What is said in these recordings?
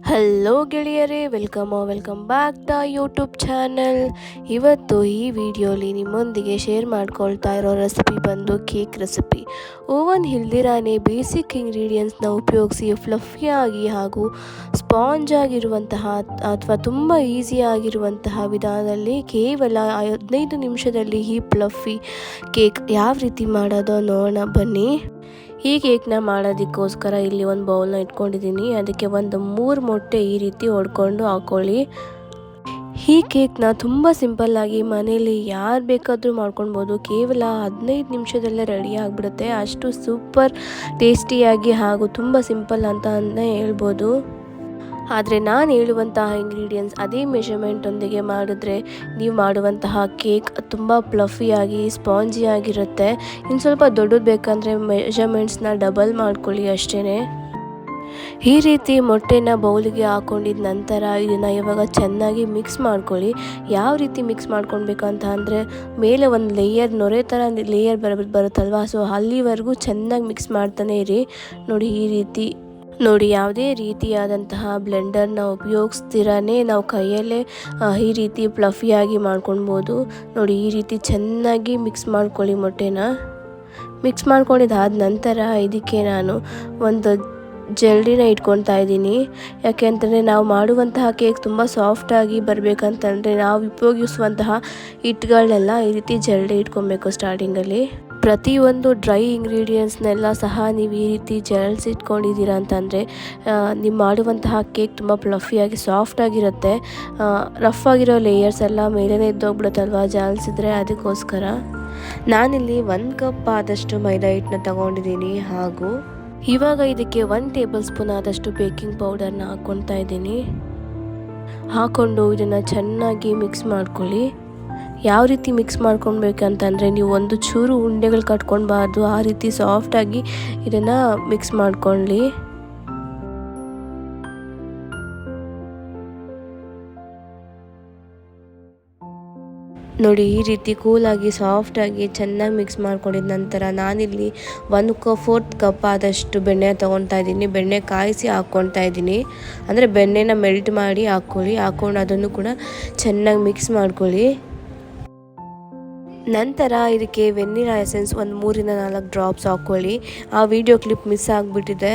Hello ಗೆಳೆಯರೇ, welcome back the YouTube channel. ಇವತ್ತು ಈ ವಿಡಿಯೋಲಿ ನಿಮ್ಮೊಂದಿಗೆ ಶೇರ್ ಮಾಡ್ಕೊಳ್ತಾ ಇರೋ ರೆಸಿಪಿ ಬಂದು ಕೇಕ್ ರೆಸಿಪಿ. ಓವನ್ ಇಲ್ದಿರಾನೆ ಬೇಸಿಕ್ ಇಂಗ್ರೀಡಿಯೆಂಟ್ಸ್ನ ಉಪಯೋಗಿಸಿ ಫ್ಲಫಿಯಾಗಿ ಹಾಗೂ ಸ್ಪಾಂಜ್ ಆಗಿರುವಂತಹ ಅಥವಾ ತುಂಬ ಈಸಿಯಾಗಿರುವಂತಹ ವಿಧಾನದಲ್ಲಿ ಕೇವಲ 15 ನಿಮಿಷದಲ್ಲಿ ಈ ಫ್ಲಫಿ ಕೇಕ್ ಯಾವ ರೀತಿ ಮಾಡೋದೋ ನೋಡೋಣ ಬನ್ನಿ. ಈ ಕೇಕ್ನ ಮಾಡೋದಕ್ಕೋಸ್ಕರ ಇಲ್ಲಿ ಒಂದು ಬೌಲ್ನ ಇಟ್ಕೊಂಡಿದ್ದೀನಿ. ಅದಕ್ಕೆ ಒಂದು 3 ಮೊಟ್ಟೆ ಈ ರೀತಿ ಹೊಡ್ಕೊಂಡು ಹಾಕ್ಕೊಳ್ಳಿ. ಈ ಕೇಕ್ನ ತುಂಬ ಸಿಂಪಲ್ಲಾಗಿ ಮನೇಲಿ ಯಾರು ಬೇಕಾದರೂ ಮಾಡ್ಕೊಳ್ಬೋದು. ಕೇವಲ 15 ನಿಮಿಷದಲ್ಲೇ ರೆಡಿ ಆಗಿಬಿಡುತ್ತೆ. ಅಷ್ಟು ಸೂಪರ್ ಟೇಸ್ಟಿಯಾಗಿ ಹಾಗೂ ತುಂಬ ಸಿಂಪಲ್ ಅಂತಲೇ ಹೇಳ್ಬೋದು. ಆದರೆ ನಾನು ಹೇಳುವಂತಹ ಇಂಗ್ರೀಡಿಯೆಂಟ್ಸ್ ಅದೇ ಮೆಷರ್ಮೆಂಟೊಂದಿಗೆ ಮಾಡಿದ್ರೆ ನೀವು ಮಾಡುವಂತಹ ಕೇಕ್ ತುಂಬ ಫ್ಲಫಿಯಾಗಿ ಸ್ಪಾಂಜಿಯಾಗಿರುತ್ತೆ. ಇನ್ನು ಸ್ವಲ್ಪ ದೊಡ್ಡದು ಬೇಕಂದರೆ ಮೆಷರ್ಮೆಂಟ್ಸ್ನ ಡಬಲ್ ಮಾಡ್ಕೊಳ್ಳಿ ಅಷ್ಟೇ. ಈ ರೀತಿ ಮೊಟ್ಟೆನ ಬೌಲಿಗೆ ಹಾಕ್ಕೊಂಡಿದ್ದ ನಂತರ ಇದನ್ನು ಇವಾಗ ಚೆನ್ನಾಗಿ ಮಿಕ್ಸ್ ಮಾಡ್ಕೊಳ್ಳಿ. ಯಾವ ರೀತಿ ಮಿಕ್ಸ್ ಮಾಡ್ಕೊಳ್ಬೇಕು ಅಂತ ಅಂದರೆ, ಮೇಲೆ ಒಂದು ಲೇಯರ್ ನೊರೆ ಥರ ಲೇಯರ್ ಬರುತ್ತಲ್ವ, ಸೊ ಅಲ್ಲಿವರೆಗೂ ಚೆನ್ನಾಗಿ ಮಿಕ್ಸ್ ಮಾಡ್ತಾನೆ ಇರಿ. ನೋಡಿ ಯಾವುದೇ ರೀತಿಯಾದಂತಹ ಬ್ಲೆಂಡರ್ನ ಉಪಯೋಗಿಸ್ತಿರಾನೇ ನಾವು ಕೈಯಲ್ಲೇ ಈ ರೀತಿ ಫ್ಲಫಿಯಾಗಿ ಮಾಡ್ಕೊಳ್ಬೋದು. ನೋಡಿ ಈ ರೀತಿ ಚೆನ್ನಾಗಿ ಮಿಕ್ಸ್ ಮಾಡ್ಕೊಳ್ಳಿ. ಮೊಟ್ಟೆನ ಮಿಕ್ಸ್ ಮಾಡ್ಕೊಂಡಿದ್ದಾದ ನಂತರ ಇದಕ್ಕೆ ನಾನು ಒಂದು ಜಲ್ಡಿನ ಇಟ್ಕೊಳ್ತಾ ಇದ್ದೀನಿ. ಯಾಕೆಂತಂದರೆ ನಾವು ಮಾಡುವಂತಹ ಕೇಕ್ ತುಂಬ ಸಾಫ್ಟಾಗಿ ಬರಬೇಕಂತಂದರೆ ನಾವು ಉಪಯೋಗಿಸುವಂತಹ ಹಿಟ್ಟುಗಳನ್ನೆಲ್ಲ ಈ ರೀತಿ ಜಲ್ಡಿ ಇಟ್ಕೊಬೇಕು. ಸ್ಟಾರ್ಟಿಂಗಲ್ಲಿ ಪ್ರತಿಯೊಂದು ಡ್ರೈ ಇಂಗ್ರೀಡಿಯೆಂಟ್ಸ್ನೆಲ್ಲ ಸಹ ನೀವು ಈ ರೀತಿ ಇಟ್ಕೊಂಡಿದ್ದೀರ ಅಂತಂದರೆ ನೀವು ಮಾಡುವಂತಹ ಕೇಕ್ ತುಂಬ ಫ್ಲಫಿಯಾಗಿ ಸಾಫ್ಟಾಗಿರುತ್ತೆ. ರಫ್ ಆಗಿರೋ ಲೇಯರ್ಸ್ ಎಲ್ಲ ಮೇಲೇ ಎದ್ದೋಗ್ಬಿಡುತ್ತಲ್ವ ಜಾಲಿಸಿದ್ರೆ. ಅದಕ್ಕೋಸ್ಕರ ನಾನಿಲ್ಲಿ 1 ಕಪ್ ಆದಷ್ಟು ಮೈದಾ ಹಿಟ್ಟನ್ನ ತಗೊಂಡಿದ್ದೀನಿ. ಹಾಗೂ ಇವಾಗ ಇದಕ್ಕೆ 1 ಟೇಬಲ್ ಸ್ಪೂನ್ ಆದಷ್ಟು ಬೇಕಿಂಗ್ ಪೌಡರ್ನ ಹಾಕ್ಕೊಳ್ತಾ ಇದ್ದೀನಿ. ಹಾಕ್ಕೊಂಡು ಇದನ್ನು ಚೆನ್ನಾಗಿ ಮಿಕ್ಸ್ ಮಾಡ್ಕೊಳ್ಳಿ. ಯಾವ ರೀತಿ ಮಿಕ್ಸ್ ಮಾಡ್ಕೊಳ್ಬೇಕಂತಂದರೆ, ನೀವು ಒಂದು ಚೂರು ಉಂಡೆಗಳು ಕಟ್ಕೊಳ್ಬಾರ್ದು. ಆ ರೀತಿ ಸಾಫ್ಟಾಗಿ ಇದನ್ನು ಮಿಕ್ಸ್ ಮಾಡ್ಕೊಳ್ಳಿ. ನೋಡಿ ಈ ರೀತಿ ಕೂಲಾಗಿ ಸಾಫ್ಟಾಗಿ ಚೆನ್ನಾಗಿ ಮಿಕ್ಸ್ ಮಾಡ್ಕೊಂಡಿದ್ದ ನಂತರ ನಾನಿಲ್ಲಿ 1/4 ಕಪ್ ಆದಷ್ಟು ಬೆಣ್ಣೆ ತೊಗೊಳ್ತಾ ಇದ್ದೀನಿ. ಬೆಣ್ಣೆ ಕಾಯಿಸಿ ಹಾಕ್ಕೊಳ್ತಾ ಇದ್ದೀನಿ. ಅಂದರೆ ಬೆಣ್ಣೆನ ಮೆಲ್ಟ್ ಮಾಡಿ ಹಾಕ್ಕೊಂಡು ಅದನ್ನು ಕೂಡ ಚೆನ್ನಾಗಿ ಮಿಕ್ಸ್ ಮಾಡ್ಕೊಳ್ಳಿ. ನಂತರ ಇದಕ್ಕೆ ವೆನಿಲಾ ಎಸೆನ್ಸ್ ಒಂದು 3-4 ಡ್ರಾಪ್ಸ್ ಹಾಕ್ಕೊಳ್ಳಿ. ಆ ವಿಡಿಯೋ ಕ್ಲಿಪ್ ಮಿಸ್ ಆಗಿಬಿಟ್ಟಿದೆ.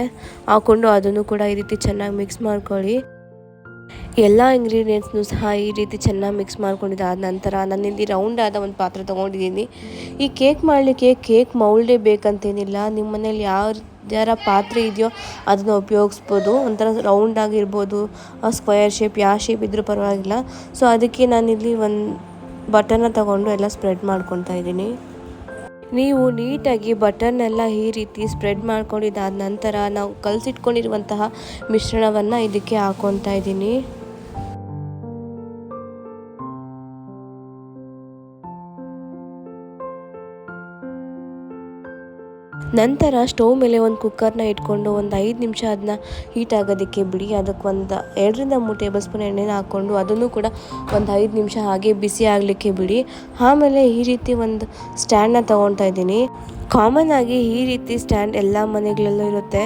ಹಾಕ್ಕೊಂಡು ಅದನ್ನು ಕೂಡ ಈ ರೀತಿ ಚೆನ್ನಾಗಿ ಮಿಕ್ಸ್ ಮಾಡ್ಕೊಳ್ಳಿ. ಎಲ್ಲ ಇಂಗ್ರೀಡಿಯೆಂಟ್ಸ್ನು ಸಹ ಈ ರೀತಿ ಚೆನ್ನಾಗಿ ಮಿಕ್ಸ್ ಮಾಡ್ಕೊಂಡಿದ್ದಾದ ನಂತರ ನಾನಿಲ್ಲಿ ರೌಂಡ್ ಆದ ಒಂದು ಪಾತ್ರೆ ತೊಗೊಂಡಿದ್ದೀನಿ. ಈ ಕೇಕ್ ಮಾಡಲಿಕ್ಕೆ ಕೇಕ್ ಮೌಲ್ಡೇ ಬೇಕಂತೇನಿಲ್ಲ. ನಿಮ್ಮ ಮನೇಲಿ ಯಾರ ಪಾತ್ರೆ ಇದೆಯೋ ಅದನ್ನು ಉಪಯೋಗಿಸ್ಬೋದು. ಒಂಥರ ರೌಂಡ್ ಆಗಿರ್ಬೋದು, ಸ್ಕ್ವೇರ್ ಶೇಪ್, ಯಾವ ಶೇಪ್ ಇದ್ರೂ ಪರವಾಗಿಲ್ಲ. ಸೊ ಅದಕ್ಕೆ ನಾನಿಲ್ಲಿ ಒಂದು ಬಟನ್ನ ತಗೊಂಡು ಎಲ್ಲ ಸ್ಪ್ರೆಡ್ ಮಾಡ್ಕೊತಾ ಇದ್ದೀನಿ. ನೀವು ನೀಟಾಗಿ ಬಟರ್ನೆಲ್ಲ ಈ ರೀತಿ ಸ್ಪ್ರೆಡ್ ಮಾಡ್ಕೊಂಡಿದ್ದಾದ ನಂತರ ನಾವು ಕಲಸಿಟ್ಕೊಂಡಿರುವಂತಹ ಮಿಶ್ರಣವನ್ನು ಇದಕ್ಕೆ ಹಾಕ್ಕೊತಾ ಇದ್ದೀನಿ. ನಂತರ ಸ್ಟವ್ ಮೇಲೆ ಒಂದು ಕುಕ್ಕರ್ನ ಇಟ್ಕೊಂಡು ಒಂದು 5 ನಿಮಿಷ ಅದನ್ನ ಹೀಟ್ ಆಗೋದಕ್ಕೆ ಬಿಡಿ. ಅದಕ್ಕೆ ಒಂದು 2-3 ಟೇಬಲ್ ಸ್ಪೂನ್ ಎಣ್ಣೆನ ಹಾಕ್ಕೊಂಡು ಅದನ್ನು ಕೂಡ ಒಂದು 5 ನಿಮಿಷ ಹಾಗೆ ಬಿಸಿ ಆಗಲಿಕ್ಕೆ ಬಿಡಿ. ಆಮೇಲೆ ಈ ರೀತಿ ಒಂದು ಸ್ಟ್ಯಾಂಡನ್ನ ತೊಗೊಳ್ತಾ ಇದ್ದೀನಿ. ಕಾಮನ್ ಆಗಿ ಈ ರೀತಿ ಸ್ಟ್ಯಾಂಡ್ ಎಲ್ಲ ಮನೆಗಳಲ್ಲೂ ಇರುತ್ತೆ.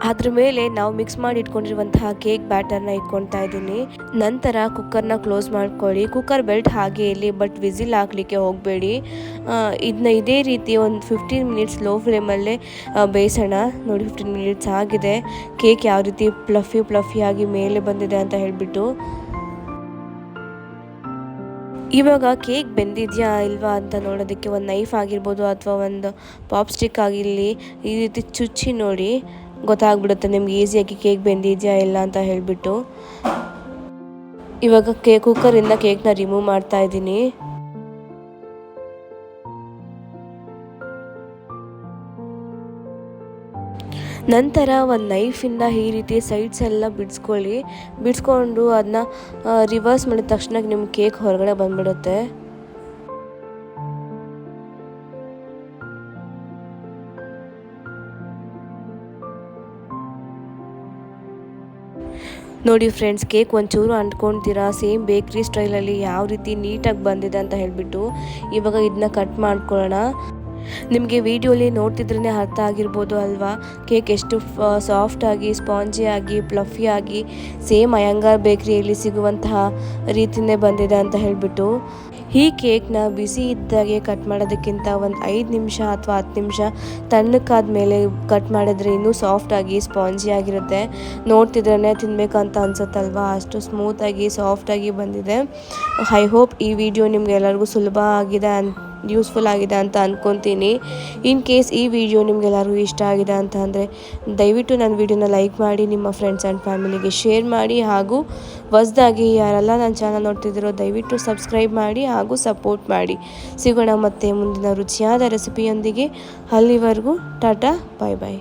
ಅದ್ರ ಮೇಲೆ ನಾವು ಮಿಕ್ಸ್ ಮಾಡಿ ಇಟ್ಕೊಂಡಿರುವಂತಹ ಕೇಕ್ ಬ್ಯಾಟರ್ನ ಇಟ್ಕೊಳ್ತಾ ಇದ್ದೀನಿ. ನಂತರ ಕುಕ್ಕರ್ನ ಕ್ಲೋಸ್ ಮಾಡ್ಕೊಳ್ಳಿ. ಕುಕ್ಕರ್ ಬೆಲ್ಟ್ ಹಾಗೆ ಇಲ್ಲಿ, ಬಟ್ ವಿಸಿಲ್ ಹಾಕಲಿಕ್ಕೆ ಹೋಗಬೇಡಿ. ಇದನ್ನ ಇದೇ ರೀತಿ ಒಂದು 15 ಮಿನಿಟ್ಸ್ ಲೋ ಫ್ಲೇಮಲ್ಲೇ ಬೇಯಿಸೋಣ. ನೋಡಿ 15 ಮಿನಿಟ್ಸ್ ಆಗಿದೆ. ಕೇಕ್ ಯಾವ ರೀತಿ ಫ್ಲಫಿಯಾಗಿ ಮೇಲೆ ಬಂದಿದೆ ಅಂತ ಹೇಳಿಬಿಟ್ಟು. ಇವಾಗ ಕೇಕ್ ಬೆಂದಿದೆಯಾ ಇಲ್ವಾ ಅಂತ ನೋಡೋದಕ್ಕೆ ಒಂದು ನೈಫ್ ಆಗಿರ್ಬೋದು ಅಥವಾ ಒಂದು ಪಾಪ್ ಸ್ಟಿಕ್ ಆಗಿರಲಿ ಈ ರೀತಿ ಚುಚ್ಚಿ ನೋಡಿ, ಗೊತ್ತಾಗ್ಬಿಡುತ್ತೆ ನಿಮ್ಗೆ ಈಸಿಯಾಗಿ ಕೇಕ್ ಬೆಂದಿದೆಯಾ ಇಲ್ಲ ಅಂತ ಹೇಳಿಬಿಟ್ಟು. ಇವಾಗ ಕುಕ್ಕರಿಂದ ಕೇಕ್ನ ರಿಮೂವ್ ಮಾಡ್ತಾ ಇದ್ದೀನಿ. ನಂತರ ಒಂದು ನೈಫಿಂದ ಈ ರೀತಿ ಸೈಡ್ಸ್ ಎಲ್ಲ ಬಿಡಿಸ್ಕೊಂಡು ಅದನ್ನ ರಿವರ್ಸ್ ಮಾಡಿದ ತಕ್ಷಣ ನಿಮ್ಮ ಕೇಕ್ ಹೊರಗಡೆ ಬಂದ್ಬಿಡುತ್ತೆ. ನೋಡಿ ಫ್ರೆಂಡ್ಸ್, ಕೇಕ್ ಒಂಚೂರು ಅಂಟ್ಕೊಳ್ತೀರಾ ಸೇಮ್ ಬೇಕ್ರಿ ಸ್ಟೈಲಲ್ಲಿ ಯಾವ ರೀತಿ ನೀಟಾಗಿ ಬಂದಿದೆ ಅಂತ ಹೇಳಿಬಿಟ್ಟು. ಇವಾಗ ಇದನ್ನ ಕಟ್ ಮಾಡ್ಕೊಳ್ಳೋಣ. ನಿಮಗೆ ವಿಡಿಯೋಲಿ ನೋಡ್ತಿದ್ರೇ ಅರ್ಥ ಆಗಿರ್ಬೋದು ಅಲ್ವಾ, ಕೇಕ್ ಎಷ್ಟು ಸಾಫ್ಟಾಗಿ ಸ್ಪಾಂಜಿಯಾಗಿ ಫ್ಲಫಿಯಾಗಿ ಸೇಮ್ ಅಯ್ಯಂಗಾರ್ ಬೇಕ್ರಿಯಲ್ಲಿ ಸಿಗುವಂತಹ ರೀತಿಯೇ ಬಂದಿದೆ ಅಂತ ಹೇಳಿಬಿಟ್ಟು. ಈ ಕೇಕ್ನ ಬಿಸಿ ಇದ್ದಾಗೆ ಕಟ್ ಮಾಡೋದಕ್ಕಿಂತ ಒಂದು 5 ನಿಮಿಷ ಅಥವಾ 10 ನಿಮಿಷ ತಣ್ಣಕ್ಕಾದ ಮೇಲೆ ಕಟ್ ಮಾಡಿದ್ರೆ ಇನ್ನೂ ಸಾಫ್ಟಾಗಿ ಸ್ಪಾಂಜಿ ಆಗಿರುತ್ತೆ. ನೋಡ್ತಿದ್ರೇ ತಿನ್ನಬೇಕಂತ ಅನ್ಸುತ್ತಲ್ವಾ, ಅಷ್ಟು ಸ್ಮೂತಾಗಿ ಸಾಫ್ಟಾಗಿ ಬಂದಿದೆ. ಐ ಹೋಪ್ ಈ ವಿಡಿಯೋ ನಿಮ್ಗೆ ಎಲ್ಲರಿಗೂ ಸುಲಭ ಆಗಿದೆ ಯೂಸ್ಫುಲ್ ಆಗಿದೆ ಅಂತ ಅಂದ್ಕೊತೀನಿ. ಇನ್ ಕೇಸ್ ಈ ವಿಡಿಯೋ ನಿಮಗೆಲ್ಲರಿಗೂ ಇಷ್ಟ ಆಗಿದೆ ಅಂತ ಅಂದರೆ ದಯವಿಟ್ಟು ನನ್ನ ವಿಡಿಯೋನ ಲೈಕ್ ಮಾಡಿ, ನಿಮ್ಮ ಫ್ರೆಂಡ್ಸ್ ಆ್ಯಂಡ್ ಫ್ಯಾಮಿಲಿಗೆ ಶೇರ್ ಮಾಡಿ, ಹಾಗೂ ಹೊಸದಾಗಿ ಯಾರೆಲ್ಲ ನನ್ನ ಚಾನಲ್ ನೋಡ್ತಿದ್ದೀರೋ ದಯವಿಟ್ಟು ಸಬ್ಸ್ಕ್ರೈಬ್ ಮಾಡಿ ಹಾಗೂ ಸಪೋರ್ಟ್ ಮಾಡಿ. ಸಿಗೋಣ ಮತ್ತೆ ಮುಂದಿನ ರುಚಿಯಾದ ರೆಸಿಪಿಯೊಂದಿಗೆ. ಅಲ್ಲಿವರೆಗೂ ಟಾಟಾ, ಬಾಯ್ ಬಾಯ್.